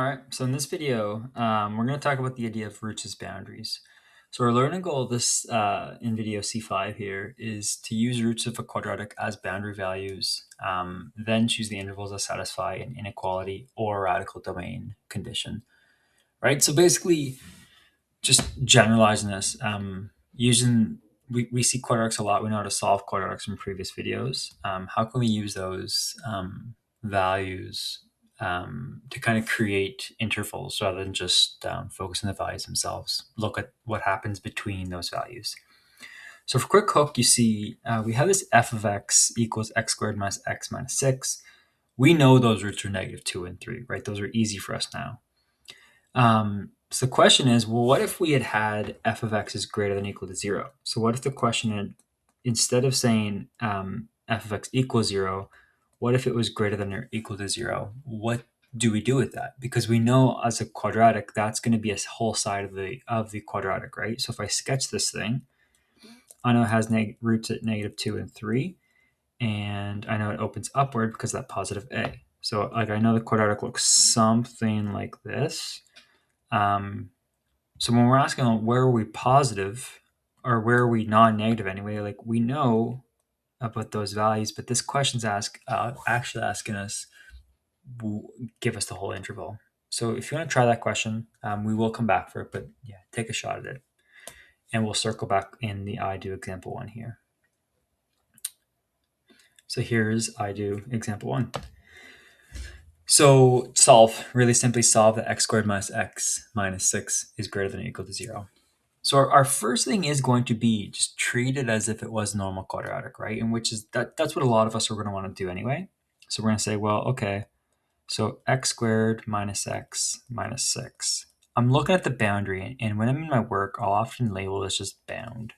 right, so in this video, we're going to talk about the idea of roots as boundaries. So our learning goal of this in video C5 here is to use roots of a quadratic as boundary values, then choose the intervals that satisfy an inequality or radical domain condition, right? So basically, just generalizing this, we see quadratics a lot. We know how to solve quadratics from previous videos. How can we use those values to kind of create intervals rather than just focus on the values themselves? Look at what happens between those values. So for quick hook, you see we have this f of x equals x squared minus x minus 6. We know those roots are negative 2 and 3, right? Those are easy for us now. So the question is, well, what if we had f of x is greater than or equal to 0? So what if the question had, instead of saying f of x equals 0, what if it was greater than or equal to 0? What do we do with that? Because we know as a quadratic, that's going to be a whole side of the quadratic, right? So if I sketch this thing, I know it has roots at negative 2 and 3, and I know it opens upward because of that positive a. So like I know the quadratic looks something like this. So when we're asking where are we positive or where are we non-negative anyway, like we know about those values, but this question's actually asking us, give us the whole interval. So if you want to try that question, we will come back for it, but yeah, take a shot at it. And we'll circle back in the I do example 1 here. So here's I do example 1. So really simply solve that x squared minus x minus 6 is greater than or equal to 0. So our first thing is going to be just treat it as if it was normal quadratic, right? And which is that's what a lot of us are going to want to do anyway. So we're going to say, well, okay, so x squared minus x minus 6. I'm looking at the boundary, and when I'm in my work, I'll often label this just bound.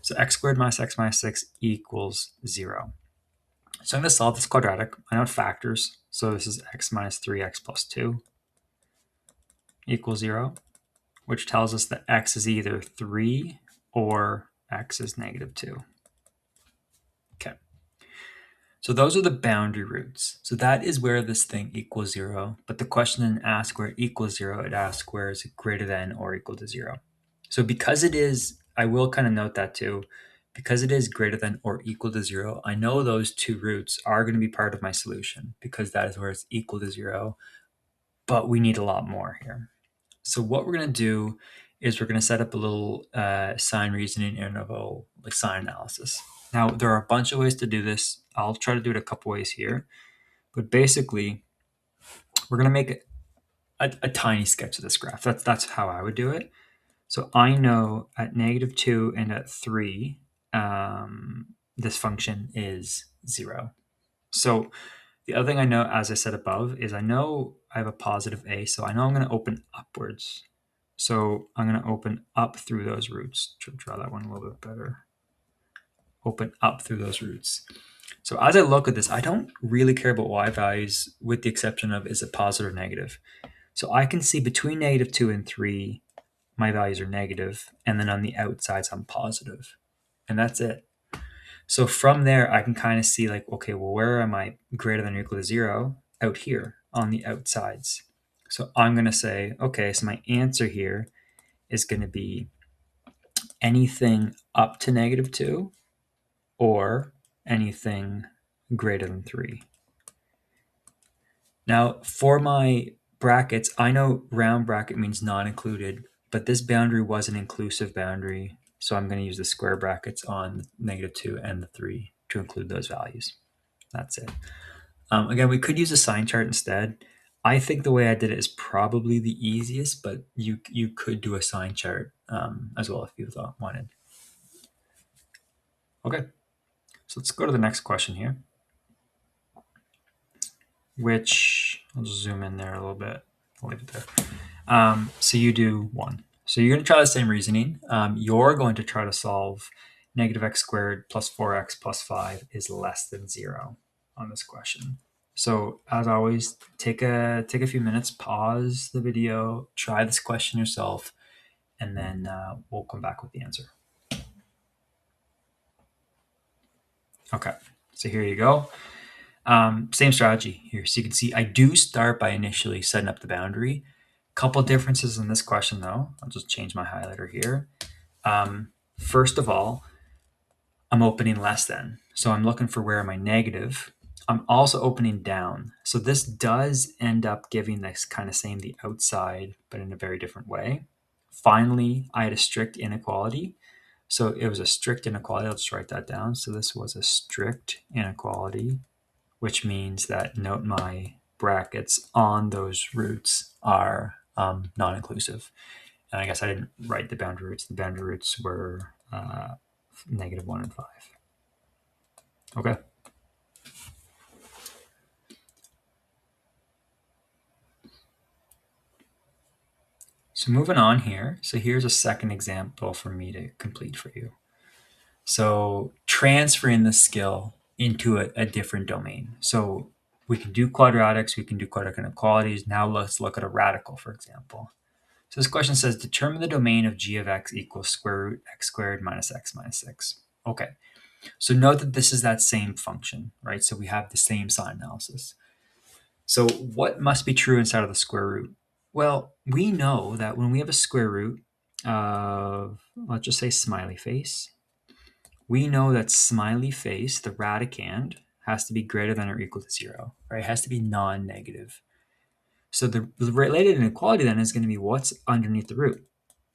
So x squared minus x minus 6 equals 0. So I'm going to solve this quadratic. I know it factors. So this is x minus 3x plus 2 equals 0, which tells us that x is either 3 or x is negative 2. Okay. So those are the boundary roots. So that is where this thing equals 0. But the question didn't ask where it equals 0. It asked where is it greater than or equal to 0. So because it is, I will kind of note that too, because it is greater than or equal to 0, I know those two roots are going to be part of my solution because that is where it's equal to 0. But we need a lot more here. So what we're going to do is we're going to set up a little sign reasoning interval, like sign analysis. Now, there are a bunch of ways to do this. I'll try to do it a couple ways here. But basically, we're going to make a tiny sketch of this graph. That's how I would do it. So I know at negative 2 and at 3, this function is 0. So the other thing I know, as I said above, is I know I have a positive a, so I know I'm going to open upwards. So I'm going to open up through those roots. Draw that one a little bit better. Open up through those roots. So as I look at this, I don't really care about y values with the exception of is it positive or negative. So I can see between negative 2 and 3, my values are negative, and then on the outsides, I'm positive. And that's it. So from there, I can kind of see like, okay, well, where am I greater than or equal to 0? Out here on the outsides. So I'm going to say, okay, so my answer here is going to be anything up to negative 2 or anything greater than 3. Now, for my brackets, I know round bracket means not included, but this boundary was an inclusive boundary. So I'm going to use the square brackets on negative 2 and the 3 to include those values. That's it. Again, we could use a sign chart instead. I think the way I did it is probably the easiest, but you could do a sign chart as well if you wanted. Okay, so let's go to the next question here, which I'll just zoom in there a little bit. I'll leave it there. So you do 1. So you're going to try the same reasoning. You're going to try to solve negative x squared plus 4x plus 5 is less than 0 on this question. So as always, take a few minutes, pause the video, try this question yourself, and then we'll come back with the answer. Okay, so here you go. Same strategy here. So you can see I do start by initially setting up the boundary. Couple differences in this question though. I'll just change my highlighter here. First of all, I'm opening less than. So I'm looking for where am I negative. I'm also opening down. So this does end up giving this kind of same the outside, but in a very different way. Finally, I had a strict inequality. So it was a strict inequality. I'll just write that down. So this was a strict inequality, which means that note my brackets on those roots are non-inclusive. And I guess I didn't write the boundary roots. The boundary roots were -1 and 5. Okay. So moving on here. So here's a second example for me to complete for you. So transferring the skill into a different domain. So we can do quadratics, we can do quadratic inequalities. Now let's look at a radical, for example. So this question says, determine the domain of g of x equals square root x squared minus x minus 6. Okay, so note that this is that same function, right? So we have the same sign analysis. So what must be true inside of the square root? Well, we know that when we have a square root of, let's just say smiley face, we know that smiley face, the radicand, has to be greater than or equal to 0, right? It has to be non-negative. So the related inequality then is going to be what's underneath the root.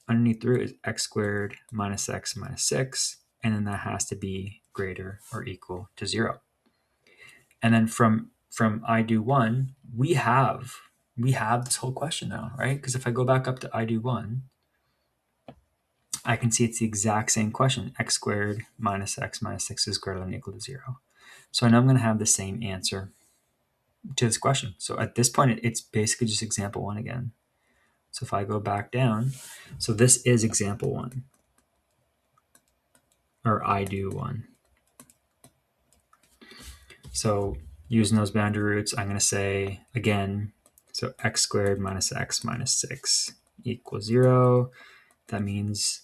Underneath the root is x squared minus x minus 6, and then that has to be greater or equal to 0. And then from I do 1, we have this whole question now, right? Because if I go back up to I do 1, I can see it's the exact same question. X squared minus x minus 6 is greater than or equal to 0. So I know I'm going to have the same answer to this question. So at this point, it's basically just example 1 again. So if I go back down, so this is example 1, or I do 1. So using those boundary roots, I'm going to say, again, so x squared minus x minus 6 equals 0. That means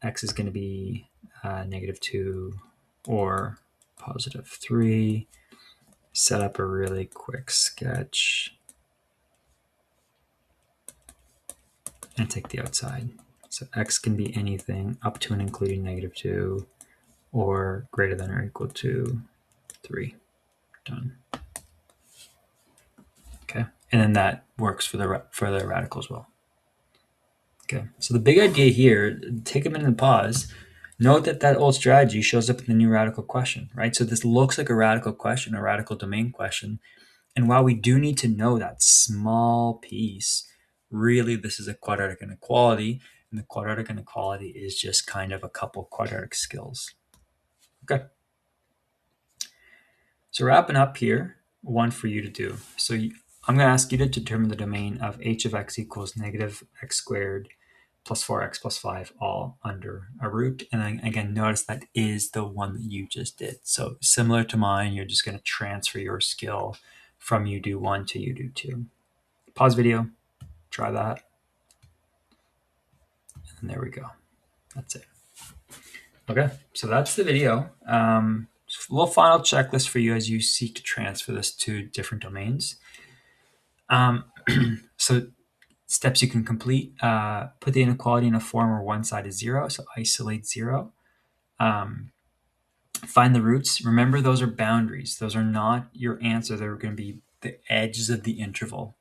x is going to be -2 or +3. Set up a really quick sketch and take the outside. So x can be anything up to and including -2 or greater than or equal to 3. Done. Okay, and then that works for the radical as well. Okay, so the big idea here, take a minute and pause. Note that that old strategy shows up in the new radical question, right? So this looks like a radical question, a radical domain question. And while we do need to know that small piece, really this is a quadratic inequality, and the quadratic inequality is just kind of a couple quadratic skills. Okay. So wrapping up here, one for you to do. So I'm going to ask you to determine the domain of h of x equals -x squared plus 4x plus 5 all under a root. And then again, notice that is the one that you just did. So similar to mine, you're just going to transfer your skill from you do 1 to you do 2. Pause video, try that. And there we go. That's it. Okay, so that's the video. A little final checklist for you as you seek to transfer this to different domains. So steps you can complete, put the inequality in a form where one side is 0, so isolate 0. Find the roots. Remember, those are boundaries. Those are not your answer. They're going to be the edges of the interval.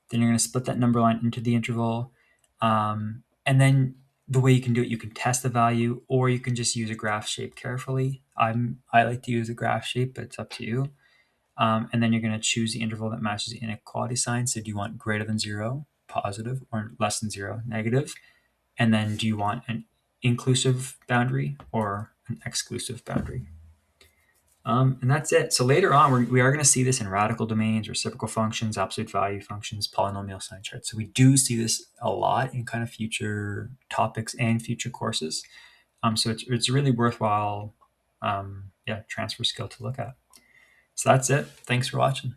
Then you're going to split that number line into the interval. And then the way you can do it, you can test the value, or you can just use a graph shape carefully. I like to use a graph shape, but it's up to you. And then you're going to choose the interval that matches the inequality sign. So do you want greater than 0, positive, or less than 0, negative? And then do you want an inclusive boundary or an exclusive boundary? And that's it. So later on, we are going to see this in radical domains, reciprocal functions, absolute value functions, polynomial sign charts. So we do see this a lot in kind of future topics and future courses. So it's really worthwhile, transfer skill to look at. So that's it. Thanks for watching.